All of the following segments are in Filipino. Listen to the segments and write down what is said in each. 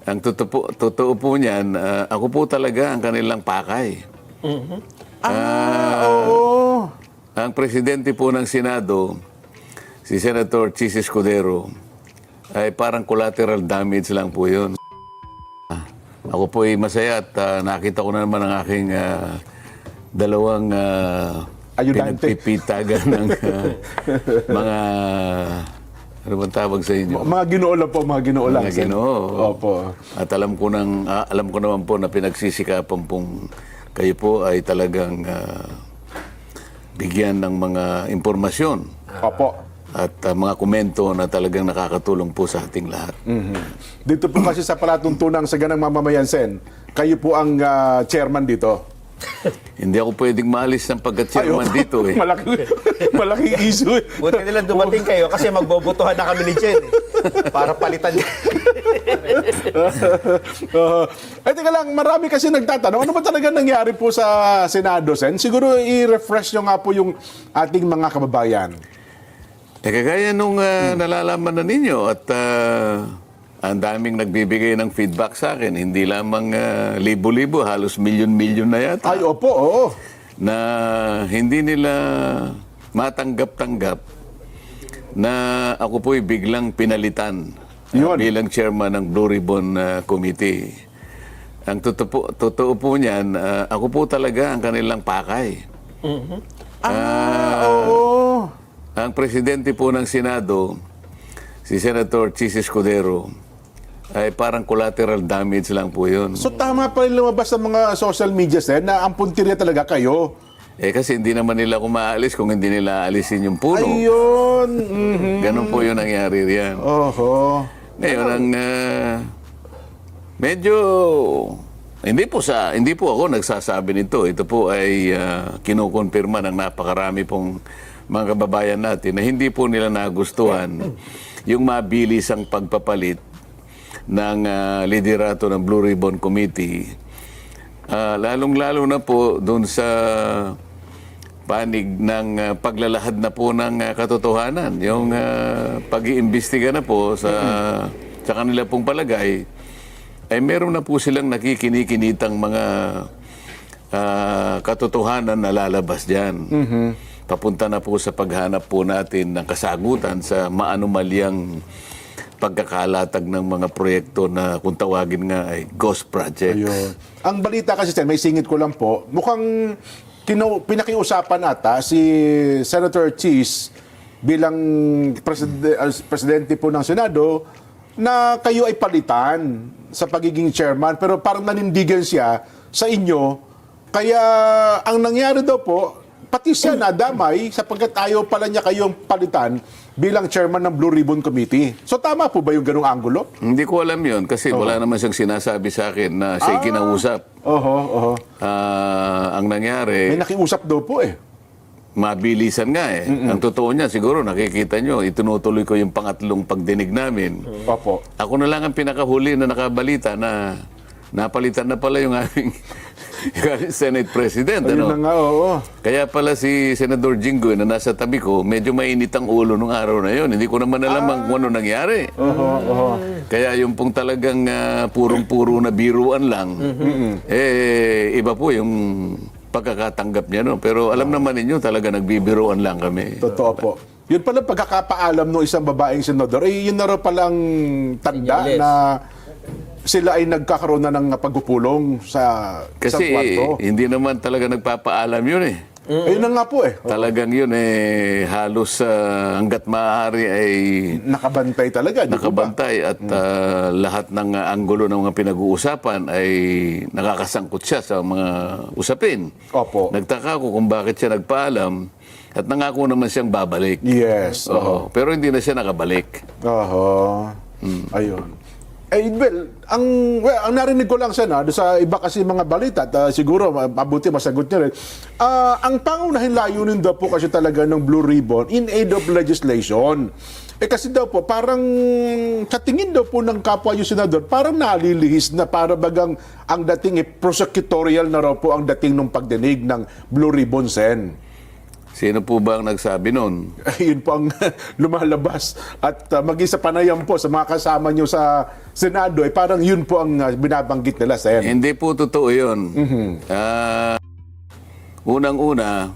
Ang totoo po niyan, ako po talaga ang kanilang pakay. Oo. Ang presidente po ng Senado, si Senator Chis Escudero, ay parang collateral damage lang po yun. Ako po ay masaya at nakita ko na naman ang aking dalawang Ayudante. pinagpipitagan ng mga, ano bang tawag sa inyo? Mga ginoo lang po, mga ginoo lang. Mga Ginoo. Opo. At alam ko naman po na pinagsisikapan pong kayo po ay talagang bigyan ng mga impormasyon Opo. at mga komento na talagang nakakatulong po sa ating lahat. Dito po kasi sa palatuntunang sa ganang mamamayan, Sen, kayo po ang chairman dito. Hindi ako pwedeng maalis ng pagka-chairman dito eh. Malaking issue. Buti nila dumating kayo kasi magbobotohan na kami ni Jen. Para palitan niya. Teka lang, marami kasi nagtatanong, ano ba talaga nangyari po sa Senado, Sen? Siguro i-refresh nyo nga po yung ating mga kababayan. Kagaya nung nalalaman na ninyo at ang daming nagbibigay ng feedback sa akin, hindi lamang libo-libo, halos milyon-milyon na yata. Ay, opo, oo. Na hindi nila matanggap-tanggap na ako po'y biglang pinalitan bilang chairman ng Blue Ribbon Committee. Ang totoo po niyan, ako po talaga ang kanilang pakay. Oo. Ang presidente po ng Senado, si Senator Chis Escudero, ay parang collateral damage lang po yun. So tama pa rin lumabas sa mga social media, Sen, na ang puntirya talaga kayo. Kasi hindi naman nila kumaalis kung hindi nila alisin yung puno. Ayun. Ganun po yung nangyari riyan. Oho. Ngayon, ang medyo hindi po ako nagsasabi nito. Ito po ay kinukonfirma ng napakarami pong mga kababayan natin na hindi po nila nagustuhan yung mabilis ang pagpapalit ng liderato ng Blue Ribbon Committee. Lalong-lalo na po doon sa panig ng paglalahad na po ng katotohanan. Yung pag-iimbestiga na po sa kanila pong palagay, ay meron na po silang nakikinikinitang mga katotohanan na lalabas dyan. Papunta na po sa paghanap po natin ng kasagutan sa maanumalyang pagkakalatag ng mga proyekto na kung tawagin nga ay ghost projects. Ayun. Ang balita kasi, Sen, may singit ko lang po, mukhang pinakiusapan ata si Senator Chis bilang presidente po ng Senado na kayo ay palitan sa pagiging chairman, pero parang nanindigan siya sa inyo. Kaya ang nangyari daw po, pati siya nadamay sapagkat ayaw pala niya kayong palitan bilang chairman ng Blue Ribbon Committee. So tama po ba yung ganung anggulo? Hindi ko alam yun kasi wala naman siyang sinasabi sa akin na siya'y kinausap. Oho. Ang nangyari, May nakiusap daw po eh. mabilisan nga eh. Ang totoo niya, siguro nakikita nyo, itinutuloy ko yung pangatlong pagdinig namin. Opo. Ako na lang ang pinakahuli na nakabalita na napalitan na pala yung aming Senate President. Ayun na nga, oo. Kaya pala si Senador Jinggoy na nasa tabi ko, medyo mainit ang ulo nung araw na yun. Hindi ko naman alam kung ano nangyari. Oho. Kaya yung pong talagang purong-puro na biruan lang, iba po yung pagkakatanggap niya. No? Pero alam naman ninyo, talaga nagbibiruan lang kami. Totoo po. Yun pala pagkakapaalam ng isang babaeng senador, yun na raw palang tanda Senyales. na sila ay nagkakaroon na ng pagpupulong sa isang Kasi kwarto. hindi naman talaga nagpapaalam yun eh. Ayun na nga po eh. Talagang yun halos hanggat maaari ay Nakabantay talaga, di po ba? nakabantay at lahat ng anggulo ng mga pinag-uusapan ay nakakasangkot siya sa mga usapin. Opo. Nagtaka ko kung bakit siya nagpaalam at nangako naman siyang babalik. Yes. Oo. Pero hindi na siya nakabalik. Oho. Ayun. Ang narinig ko lang sana sa iba kasi mga balita at siguro mabuti masagot niya rin. Ang pangunahing layunin daw po kasi talaga ng Blue Ribbon in aid of legislation. Kasi daw po parang sa tingin daw po ng kapwa yung senador parang nalilihis na para bagang ang dating prosecutorial na raw po ang dating ng pagdinig ng Blue Ribbon, Sen. Sino po ba ang nagsabi nun? Yun po ang lumalabas. At maging sa panayam po sa mga kasama nyo sa Senado, parang yun po ang binabanggit nila, Sen. Hindi po totoo yun. Unang-una,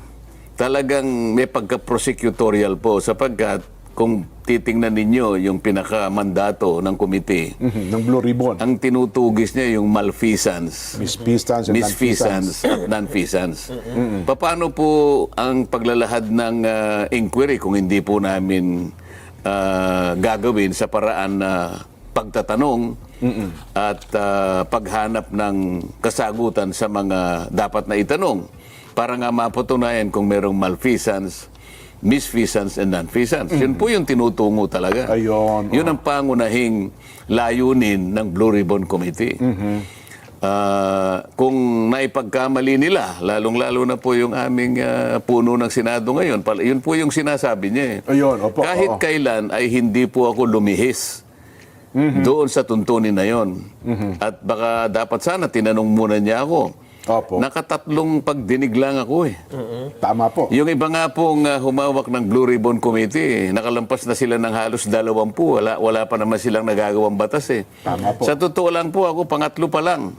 talagang may pagka-prosecutorial po sapagkat kung titingnan ninyo yung pinaka-mandato ng komite, Ng Blue Ribbon. ang tinutugis niya yung malfeasance, Misfeasance and misfeasance at nonfeasance. Paano po ang paglalahad ng inquiry kung hindi po namin gagawin sa paraan na pagtatanong at paghanap ng kasagutan sa mga dapat na itanong para nga mapatunayan kung merong malfeasance, misfeasance and nonfeasance. Yun po yung tinutungo talaga. Ayun, Yun ang pangunahing layunin ng Blue Ribbon Committee. Kung naipagkamali nila, lalong-lalo na po yung aming puno ng Senado ngayon, yun po yung sinasabi niya. Ayun, opo, Kahit oo. kailan ay hindi po ako lumihis doon sa tuntunin na yon. At baka dapat sana tinanong muna niya ako. Opo. Nakatatlong pagdinig lang ako eh. Tama po. Yung iba nga pong humawak ng Blue Ribbon Committee, nakalampas na sila ng halos 20. Wala pa naman silang nagagawang batas eh. Tama po. Sa totoo lang po ako, pangatlo pa lang.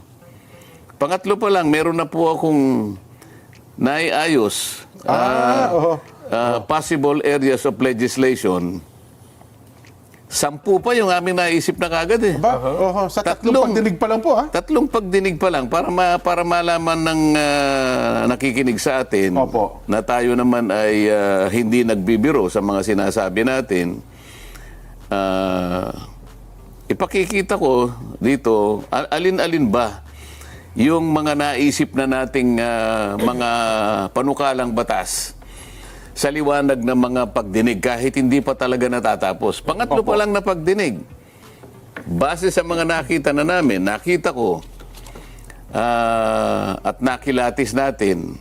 Pangatlo pa lang, meron na po akong naiayos. Oo. Possible areas of legislation. 10 pa yung aming naisip na kagad eh. Ba? Oho, sa tatlong pagdinig pa lang po, ha? Tatlong pagdinig pa lang para malaman ng nakikinig sa atin Opo. na tayo naman ay hindi nagbibiro sa mga sinasabi natin. Ipakikita ko dito, alin-alin ba yung mga naisip na nating mga panukalang batas sa liwanag ng mga pagdinig kahit hindi pa talaga natatapos. Pangatlo pa lang na pagdinig. Base sa mga nakita na namin, nakita ko at nakilatis natin,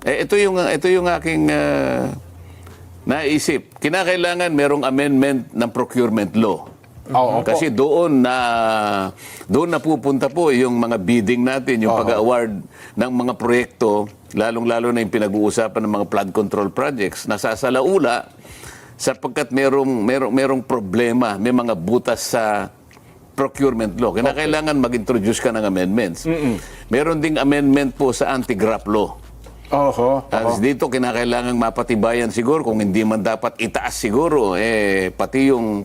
ito yung aking naisip. Kinakailangan merong amendment ng procurement law. Oo, opo. Kasi doon na pupunta po yung mga bidding natin, yung pag-award ng mga proyekto, lalong-lalo na yung pinag-uusapan ng mga flood control projects, nasasalaula sapagkat merong problema, may mga butas sa procurement law. Kinakailangan mag-introduce ka ng amendments. Meron ding amendment po sa anti-graft law. Oho. Dito kinakailangan mapatibayan siguro kung hindi man dapat itaas siguro pati yung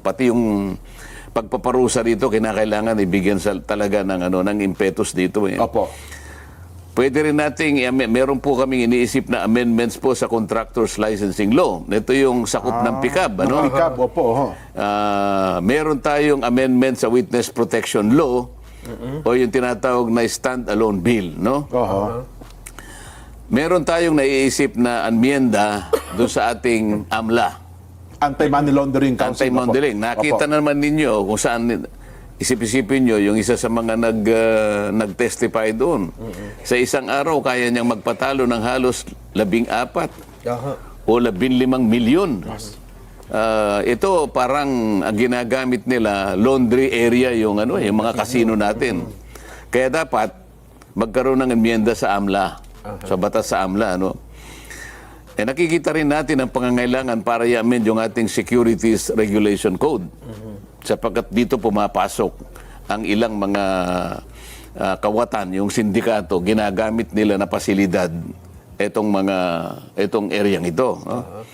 pagpaparusa dito kinakailangan ibigyan talaga ng impetus dito eh. Opo. Pwede rin nating meron po kaming iniisip na amendments po sa contractors licensing law. Ito yung sakop ng PICAB, ano? Ikab, opo. Oho. Meron tayong amendment sa witness protection law o yung tinatawag na stand-alone bill, no? Oho. Meron tayong naiisip na amyenda doon sa ating AMLA, Anti-Money Laundering Council. Anti-Money. Nakita naman ninyo kung saan, isip-isipin nyo, yung isa sa mga nag-testify doon. Sa isang araw, kaya niyang magpatalo ng halos 14 o 15 milyon. Ito parang ginagamit nila laundry area yung mga kasino natin. Kaya dapat magkaroon ng amyenda sa AMLA, sa batas sa AMLA, nakikita rin natin ang pangangailangan para i-amend yung ating Securities Regulation Code. Sapagkat dito pumapasok ang ilang mga kawatan, yung sindikato, ginagamit nila na pasilidad itong areang ito. No?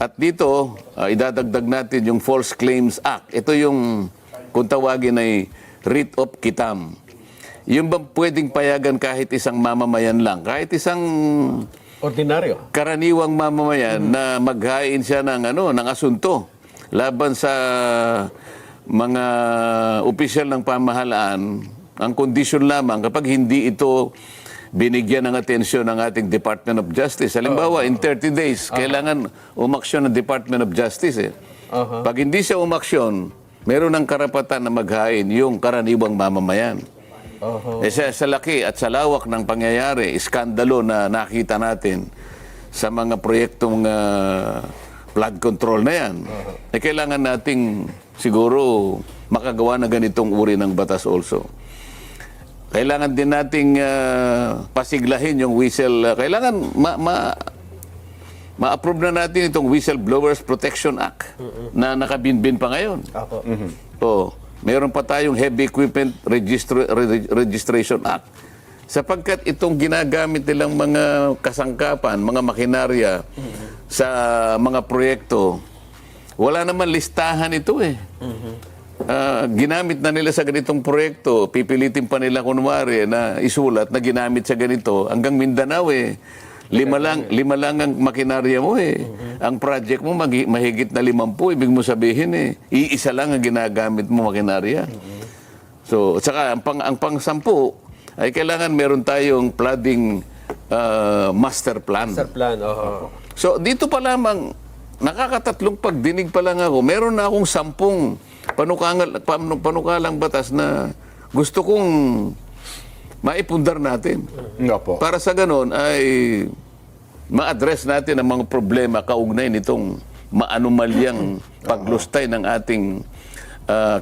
At dito, idadagdag natin yung False Claims Act. Ito yung, kung tawagin ay writ of quitam. Yung bang pwedeng payagan kahit isang mamamayan lang, kahit isang Ordinaryo. karaniwang mamamayan na maghain siya ng asunto laban sa mga opisyal ng pamahalaan, ang kondisyon lamang kapag hindi ito binigyan ng atensyon ng ating Department of Justice. Halimbawa, in 30 days, kailangan umaksyon ng Department of Justice. Pag hindi siya umaksyon, meron ng karapatan na maghain yung karaniwang mamamayan. Sa laki at sa lawak ng pangyayari, iskandalo na nakita natin sa mga proyektong flood control na yan, kailangan nating siguro makagawa na ganitong uri ng batas also. Kailangan din nating pasiglahin yung whistle. Kailangan ma-approve na natin itong Whistleblowers Protection Act na nakabinbin pa ngayon. Ako. Meron pa tayong Heavy Equipment Registration Act. Sapagkat itong ginagamit nilang mga kasangkapan, mga makinarya sa mga proyekto, wala naman listahan ito eh. Ginamit na nila sa ganitong proyekto, pipilitin pa nila kunwari na isulat na ginamit sa ganito. Hanggang Mindanao eh, lima lang ang makinarya mo eh. Ang project mo mahigit na 50, ibig mo sabihin eh, iisa lang ang ginagamit mo makinarya. So, at saka ang pang-10 ay kailangan meron tayong flooding master plan. Sa plan, oho. So, dito pa lamang, nakakatatlong pagdinig pa lang ako, meron na akong 10 panukalang batas na gusto kong maipundar natin. Nga po. Para sa ganon ay ma-address natin ang mga problema kaugnay nitong maanumalyang paglustay ng ating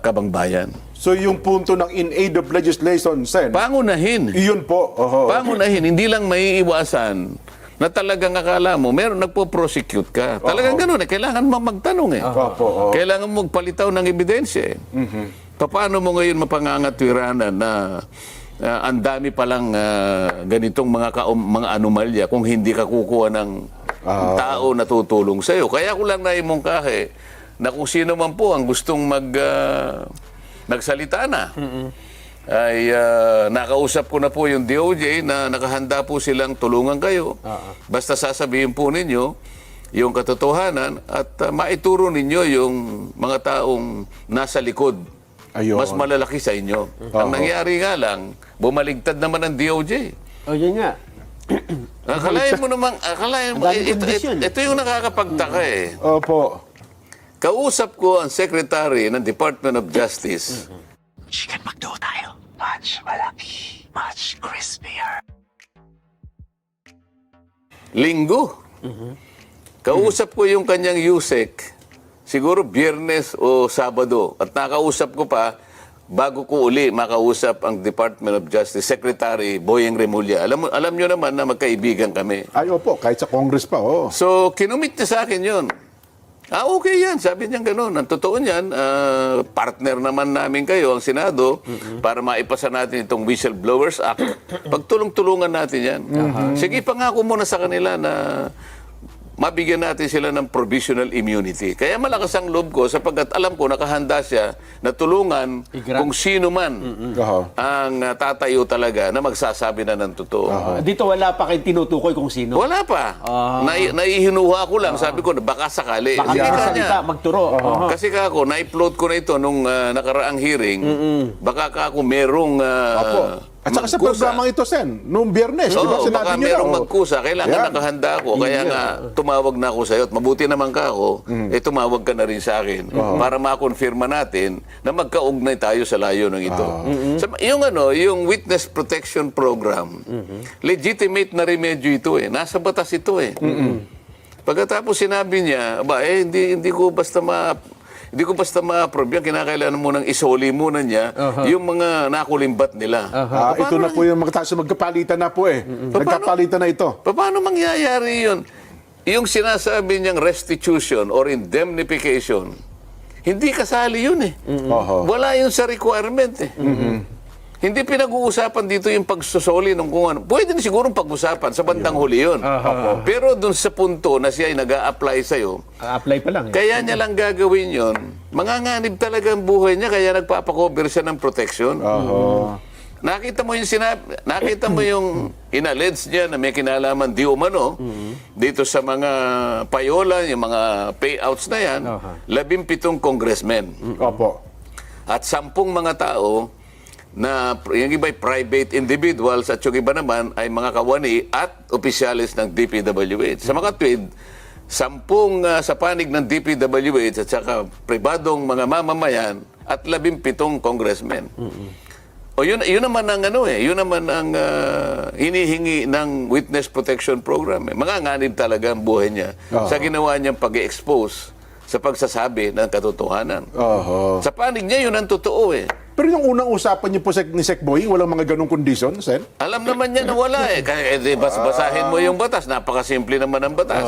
kabangbayan. So yung punto ng in aid of legislation, Sen, Pangunahin. iyon po. Oho. Pangunahin, hindi lang maiiwasan na talagang akala mo, meron nagpo-prosecute ka. Talagang ganun eh. Kailangan mo magtanong eh. Opo. Kailangan mo magpalitaw ng ebidensya eh. Paano mo ngayon mapangangatwiranan na ang dami palang ganitong mga anomalya kung hindi ka kukuha ng tao na tutulong sa'yo. Kaya ko lang naimungkahe na kung sino man po ang gustong nagsalita na, ay nakausap ko na po yung DOJ na nakahanda po silang tulungan kayo. Basta sasabihin po ninyo yung katotohanan at maituro ninyo yung mga taong nasa likod. Ayun. Mas malalaki sa inyo. Ang nangyari nga lang, bumaligtad naman ang DOJ. O, yun nga. Akalain mo namang, akalain mo, Ang daming kondisyon. ito yung nakakapagtaka eh. Opo. Kausap ko ang Secretary ng Department of Justice. Chicken McDo tayo. Much malaki. Much crispier. Linggo. Kausap ko yung kanyang USEC, siguro Biyernes o Sabado. At nakausap ko pa, bago ko uli makausap ang Department of Justice Secretary Boyeng Remulla. Alam nyo naman na magkaibigan kami. Ay, opo. Kahit sa Congress pa, oh. So, kinumit niya sa akin yun. Okay yan. Sabi niya gano'n. Ang totoo niyan, partner naman namin kayo, ang Senado, para maipasa natin itong Whistleblowers Act. Pagtulong-tulungan natin yan. Sige, pangako muna sa kanila na mabigyan natin sila ng provisional immunity. Kaya malakas ang loob ko sapagkat alam ko nakahanda siya na tulungan kung sino man Oho. ang tatayo talaga na magsasabi na ng totoo. Dito wala pa kayong tinutukoy kung sino. Wala pa. Naihinuha ko lang. Sabi ko, baka sakali. Baka Sige may ka salita, niya. magturo. Oho. Kasi ka ako, na-upload ko na ito nung nakaraang hearing. Baka ka ako merong Opo. At saka sa magkusa. programang ito, Sen, noong Biyernes, di ba Oo, sinabi baka niyo na? merong oh. magkusa. Kailangan Yan. nakahanda ako. Kaya nga, tumawag na ako sa'yo. At mabuti naman ka ako, tumawag ka na rin sa akin para makonfirma natin na magkaugnay tayo sa layo ng ito. Yung Witness Protection Program, legitimate na remedyo ito eh. Nasa batas ito eh. Pagkatapos sinabi niya, hindi ko basta ma-approve yan. Kinakailangan mo nang isoli muna niya yung mga nakulimbat nila. Ito na po yung magkapalitan na po eh. Nagkapalitan na ito. Paano mangyayari yun? Yung sinasabi niyang restitution or indemnification, hindi kasali yun eh. Oho. Wala yun sa requirement eh. Hindi pinag-uusapan dito yung pagsusoli ng kung ano. Pwede na sigurong pag-usapan sa bandang huli yun. Pero dun sa punto na siya ay nag-a-apply sa'yo, Apply pa lang. kaya niya lang gagawin yun, manganganib talaga ang buhay niya, kaya nagpapakover siya ng protection. Oho. Nakita mo yung inalledge niya na may kinalaman di umano dito sa mga payola, yung mga payouts na yan, 17 congressmen. Opo. At 10 mga tao na yung iba ay private individuals at yung iba naman ay mga kawani at opisyalis ng DPWH. Sa mga tweet, 10 sa panig ng DPWH at saka pribadong mga mamamayan at 17 congressmen. O yun naman ang yun naman ang hinihingi ng Witness Protection Program. Manganganib talaga ang buhay niya sa ginawa niyang pag-expose sa pagsasabi ng katotohanan. Oho. Sa panig niya, yun ang totoo eh. Pero yung unang usapan niyo po ni Sec Boy, walang mga ganong condition, Sen? Alam naman niya na wala eh. Kaya basahin mo yung batas. Napakasimple naman ang batas.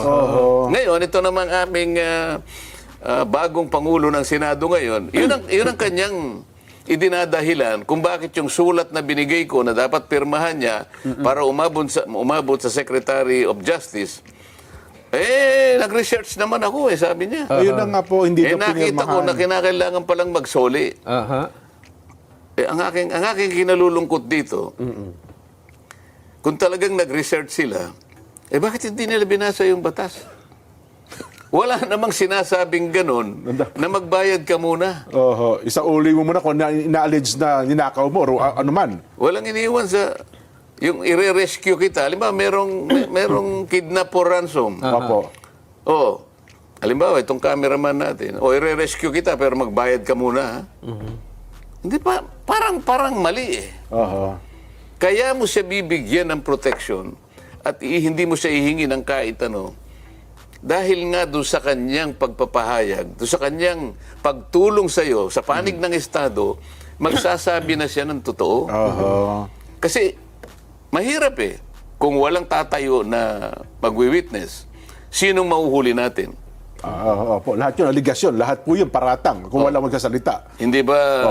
Ngayon, ito namang aming bagong Pangulo ng Senado ngayon. Yun ang kanyang idinadahilan kung bakit yung sulat na binigay ko na dapat pirmahan niya para umabot sa Secretary of Justice. Nag-research naman ako sabi niya. Ayun na nga po, hindi na Nakita ko na kinakailangan palang magsoli. Ang aking kinalulungkot dito, kung talagang nag-research sila, bakit hindi nila binasa yung batas? Wala namang sinasabing ganun na magbayad ka muna. Isauli mo muna kung ina-allege na ninakaw mo o ano man. Walang iniwan sa yung i-rescue kita. Halimbawa, merong kidnap or ransom. Opo. Halimbawa, itong cameraman natin. I-rescue kita pero magbayad ka muna. Ha? Hindi pa, parang mali eh. Kaya mo siya bibigyan ng protection at hindi mo siya ihingi ng kahit ano. Dahil nga doon sa kanyang pagpapahayag, doon sa kanyang pagtulong sa iyo, sa panig ng Estado, magsasabi na siya ng totoo. Kasi mahirap kung walang tatayo na magwi-witness, sinong mahuhuli natin? Opo, lahat yun, aligasyon, lahat po yun, paratang, kung walang magsasalita. Hindi ba,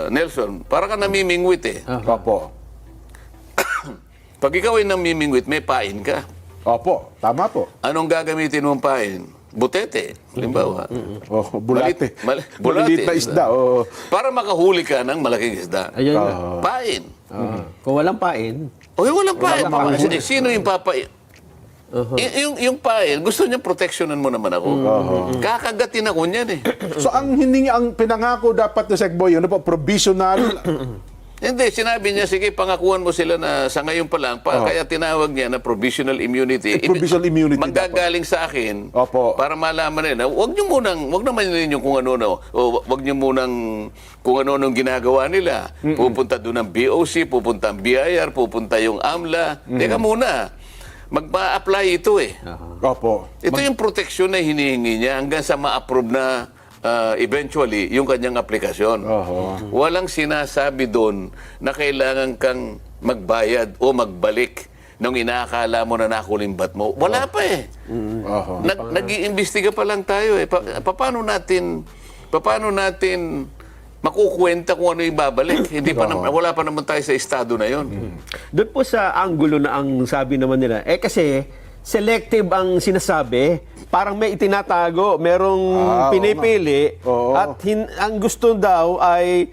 Nelson, para ka namimingwit Opo. Pag ikaw ay namimingwit, may pain ka. Opo, tama po. Anong gagamitin mong pain? Butete, halimbawa. Bulate. Bulate. Maliit na isda. Para makahuli ka ng malaking isda. Ayun na. Pain. Kung walang pain, Walang pain. Sino yung papain? Yung pain, gusto niya proteksyonan mo naman ako. Kakagatin ako niyan So ang ang pinangako dapat ni Sec Boy, ano po, provisional. Hindi, sinabi niya, sige, pangakuan mo sila na sa ngayon pa lang, kaya tinawag niya na provisional immunity. Provisional immunity Manggagaling sa akin, Opo. para malaman nila, wag naman ninyo kung ano, o wag niyo munang kung ano ginagawa nila. Pupunta doon ang BOC, pupunta ang BIR, pupunta yung AMLA. Teka muna, magpa-apply ito Opo. Ito yung proteksyon na hinihingi niya hanggang sa ma-approve na eventually yung kanyang aplikasyon. Walang sinasabi doon na kailangan kang magbayad o magbalik nung inaakala mo na nakulimbat mo. Wala pa Nag-iimbestiga pa lang tayo Paano natin makukwenta kung ano yung babalik? Wala pa naman tayo sa estado na yon. Doon po sa angulo na ang sabi naman nila, kasi selective ang sinasabi, parang may itinatago, merong pinipili, Oo. at ang gusto daw ay